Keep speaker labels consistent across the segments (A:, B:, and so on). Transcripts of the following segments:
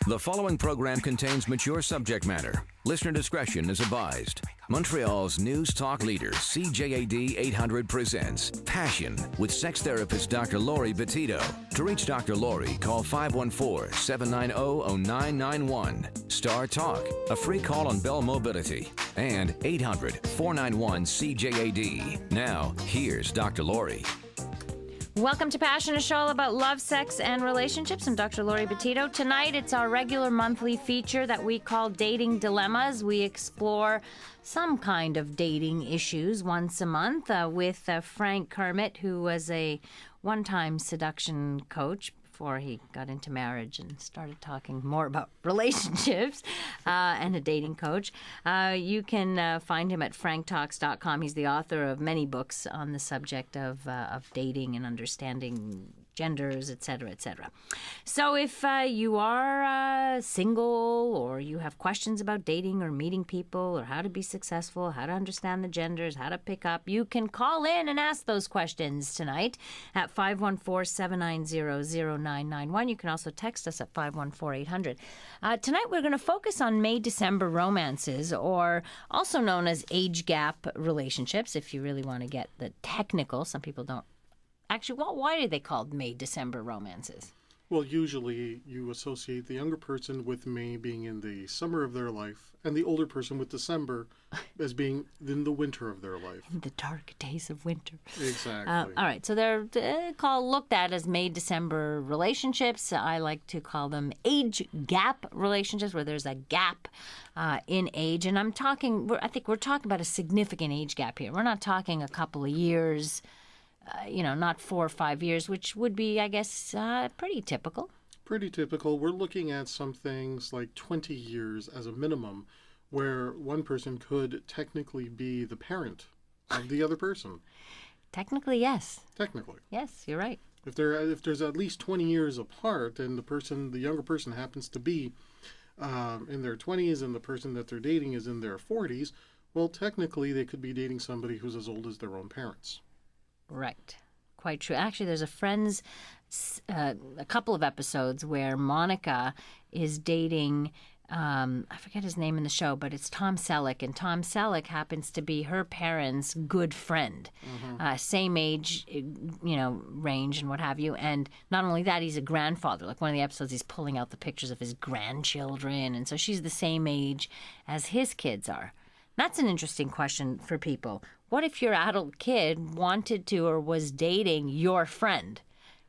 A: The following program contains mature subject matter. Listener discretion is advised. Montreal's news talk leader, CJAD 800 presents Passion with sex therapist Dr. Laurie Betito. To reach Dr. Laurie, call 514-790-0991. Star Talk, a free call on Bell Mobility, and 800-491-CJAD. Now, here's Dr. Laurie.
B: Welcome to Passion, a show all about love, sex, and relationships. I'm Dr. Laurie Betito. Tonight, it's our regular monthly feature that we call Dating Dilemmas. We explore some kind of dating issues once a month with Frank Kermit, who was a one-time seduction coach before he got into marriage and started talking more about relationships, and a dating coach. You can find him at franktalks.com. He's the author of many books on the subject of dating and understanding genders, etc., etc. So if you are single, or you have questions about dating or meeting people, or how to be successful, how to understand the genders, how to pick up, you can call in and ask those questions tonight at 514-790-0991. You can also text us at 514-800. Tonight we're going to focus on May-December romances, or also known as age gap relationships, if you really want to get the technical. Some people don't. Actually, why are they called May-December romances?
C: Well, usually you associate the younger person with May being in the summer of their life, and the older person with December as being in the winter of their life.
B: In the dark days of winter.
C: Exactly.
B: All right, so they're looked at as May-December relationships. I like to call them age gap relationships, where there's a gap in age. And I think we're talking about a significant age gap here. We're not talking a couple of years. Not 4 or 5 years, which would be, I guess, pretty typical.
C: Pretty typical. We're looking at some things like 20 years as a minimum, where one person could technically be the parent of the other person.
B: Technically, yes.
C: Technically.
B: Yes, you're right.
C: If there's at least 20 years apart, and the younger person happens to be in their 20s, and the person that they're dating is in their 40s, well, technically they could be dating somebody who's as old as their own parents.
B: Right. Quite true. Actually, there's a Friends, a couple of episodes where Monica is dating, I forget his name in the show, but it's Tom Selleck. And Tom Selleck happens to be her parents' good friend. Mm-hmm. Same age, range and what have you. And not only that, he's a grandfather. Like one of the episodes, he's pulling out the pictures of his grandchildren. And so she's the same age as his kids are. That's an interesting question for people. What if your adult kid wanted to or was dating your friend?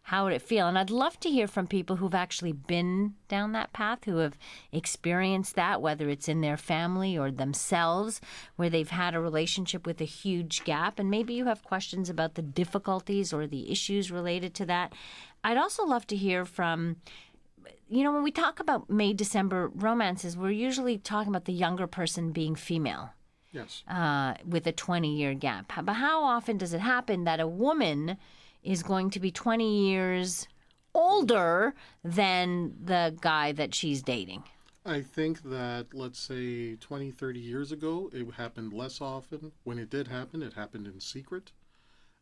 B: How would it feel? And I'd love to hear from people who've actually been down that path, who have experienced that, whether it's in their family or themselves, where they've had a relationship with a huge gap. And maybe you have questions about the difficulties or the issues related to that. I'd also love to hear from... when we talk about May-December romances, we're usually talking about the younger person being female.
C: Yes.
B: With a 20-year gap. But how often does it happen that a woman is going to be 20 years older than the guy that she's dating?
C: I think that, let's say, 20, 30 years ago, it happened less often. When it did happen, it happened in secret.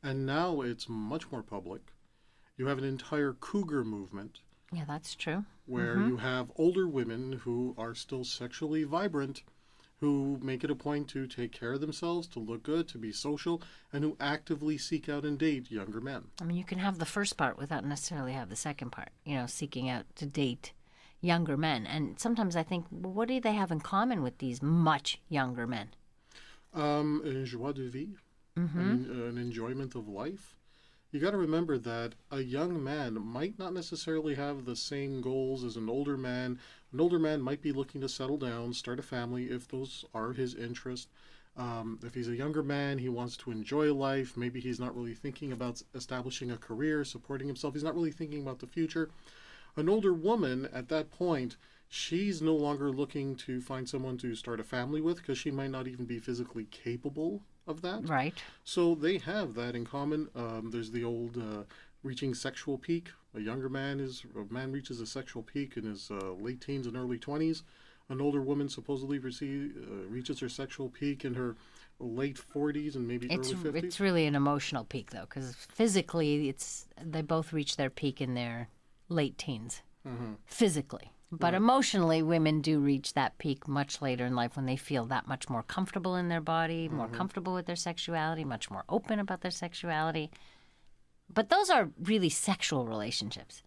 C: And now it's much more public. You have an entire cougar movement.
B: Yeah, that's true.
C: Where you have older women who are still sexually vibrant, who make it a point to take care of themselves, to look good, to be social, and who actively seek out and date younger men.
B: I mean, you can have the first part without necessarily have the second part, seeking out to date younger men. And sometimes I think, well, what do they have in common with these much younger men?
C: Une joie de vivre, an enjoyment of life. You got to remember that a young man might not necessarily have the same goals as an older man. An older man might be looking to settle down, start a family, if those are his interests. If he's a younger man, he wants to enjoy life. Maybe he's not really thinking about establishing a career, supporting himself. He's not really thinking about the future. An older woman, at that point, she's no longer looking to find someone to start a family with, because she might not even be physically capable of that.
B: Right.
C: So they have that in common. There's the old reaching sexual peak. A man reaches a sexual peak in his late teens and early 20s. An older woman supposedly reaches her sexual peak in her late 40s and maybe early 50s.
B: It's really an emotional peak, though, because physically they both reach their peak in their late teens. Mm-hmm. Physically. But emotionally, women do reach that peak much later in life when they feel that much more comfortable in their body, more comfortable with their sexuality, much more open about their sexuality. But those are really sexual relationships.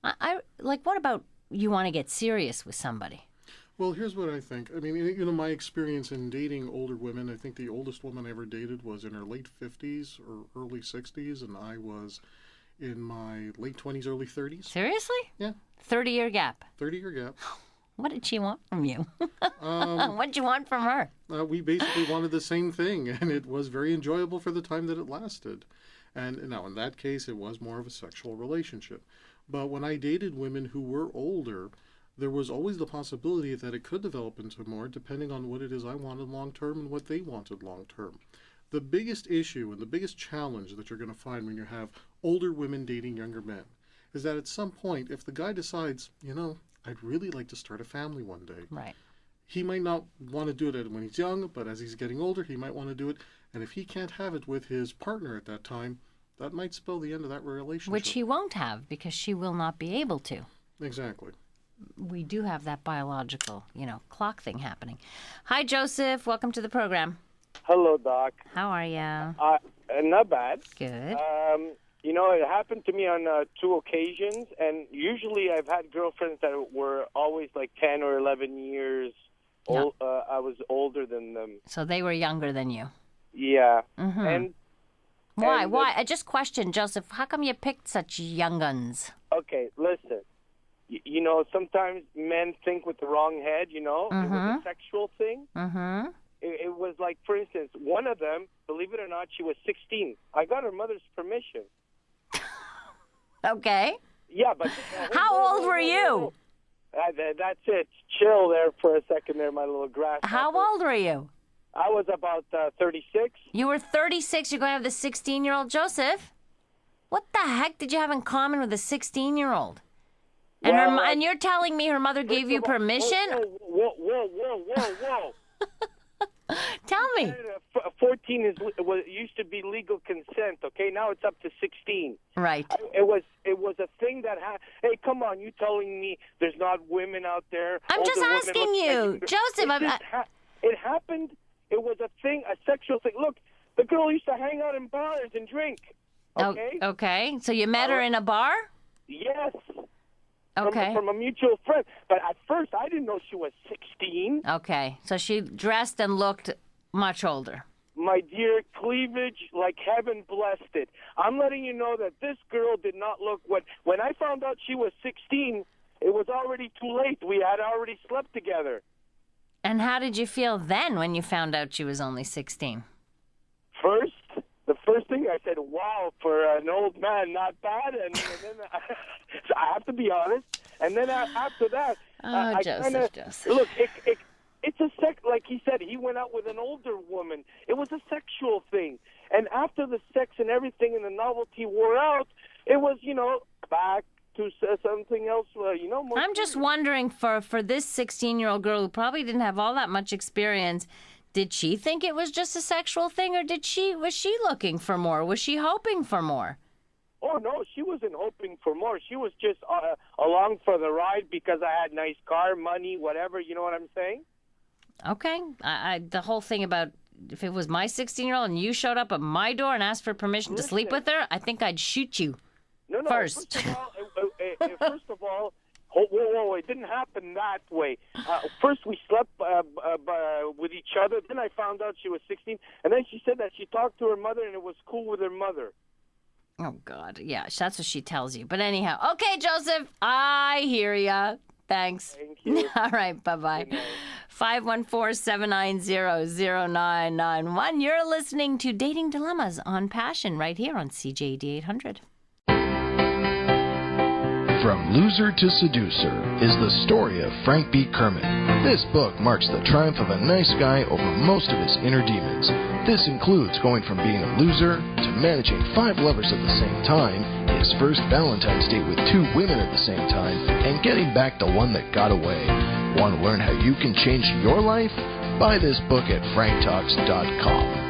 B: I like, what about you want to get serious with somebody?
C: Well, here's what I think. I mean, my experience in dating older women, I think the oldest woman I ever dated was in her late 50s or early 60s, and I was in my late 20s, early 30s.
B: Seriously?
C: Yeah.
B: 30-year gap.
C: 30-year gap.
B: What did she want from you? What did you want from her?
C: We basically wanted the same thing, and it was very enjoyable for the time that it lasted. And now, in that case, it was more of a sexual relationship. But when I dated women who were older, there was always the possibility that it could develop into more, depending on what it is I wanted long-term and what they wanted long-term. The biggest issue and the biggest challenge that you're going to find when you have older women dating younger men is that at some point, if the guy decides, I'd really like to start a family one day.
B: Right.
C: He might not want to do it when he's young, but as he's getting older, he might want to do it. And if he can't have it with his partner at that time, that might spell the end of that relationship.
B: Which he won't have because she will not be able to.
C: Exactly.
B: We do have that biological, clock thing happening. Hi, Joseph. Welcome to the program.
D: Hello, Doc.
B: How are you?
D: Not bad.
B: Good.
D: It happened to me on 2 occasions, and usually I've had girlfriends that were always like 10 or 11 years old. I was older than them.
B: So they were younger than you?
D: Yeah.
B: Mm-hmm. Why? Why? I just questioned, Joseph, how come you picked such young guns?
D: Okay, listen. Sometimes men think with the wrong head, It was a sexual thing.
B: Mm-hmm.
D: It was like, for instance, one of them, believe it or not, she was 16. I got her mother's permission.
B: Okay.
D: Yeah, but...
B: How old were you?
D: That's it. Chill there for a second there, my little grasshopper.
B: How old were you?
D: I was about 36.
B: You were 36. You're going to have the 16-year-old Joseph? What the heck did you have in common with a 16-year-old? And you're telling me her mother gave you permission?
D: Whoa.
B: Tell me.
D: 14 used to be legal consent, okay? Now it's up to 16.
B: Right.
D: It was a thing that hey, come on, you telling me there's not women out there?
B: I'm just asking you. Joseph,
D: it happened. It was a thing, a sexual thing. Look, the girl used to hang out in bars and drink. Okay?
B: Okay. So you met her in a bar?
D: Yes.
B: Okay.
D: From a mutual friend. But at first, I didn't know she was 16.
B: Okay. So she dressed and looked much older.
D: My dear, cleavage like heaven blessed it. I'm letting you know that this girl did not look when I found out she was 16, it was already too late. We had already slept together.
B: And how did you feel then when you found out she was only 16?
D: The first thing I said, wow, for an old man, not bad. And then so I have to be honest. And then after that,
B: Joseph.
D: Look, it's a like he said, he went out with an older woman. It was a sexual thing. And after the sex and everything and the novelty wore out, it was, back to something else, more
B: I'm just wondering, for this 16-year-old girl who probably didn't have all that much experience, did she think it was just a sexual thing, or was she looking for more? Was she hoping for more?
D: Oh, no, she wasn't hoping for more. She was just along for the ride because I had nice car, money, whatever, you know what I'm saying?
B: Okay. The whole thing about if it was my 16-year-old and you showed up at my door and asked for permission to sleep with her, I think I'd shoot you.
D: No.
B: First
D: First of all, whoa, it didn't happen that way. First, we slept with each other. Then I found out she was 16. And then she said that she talked to her mother and it was cool with her mother.
B: Oh, God. Yeah, that's what she tells you. But anyhow, okay, Joseph, I hear ya. Thanks.
D: Thank you.
B: All right, bye-bye. 514-790-0991. You're listening to Dating Dilemmas on Passion right here on CJAD 800.
E: From Loser to Seducer is the story of Frank B. Kermit. This book marks the triumph of a nice guy over most of his inner demons. This includes going from being a loser to managing 5 lovers at the same time, his first Valentine's date with 2 women at the same time, and getting back the one that got away. Want to learn how you can change your life? Buy this book at franktalks.com.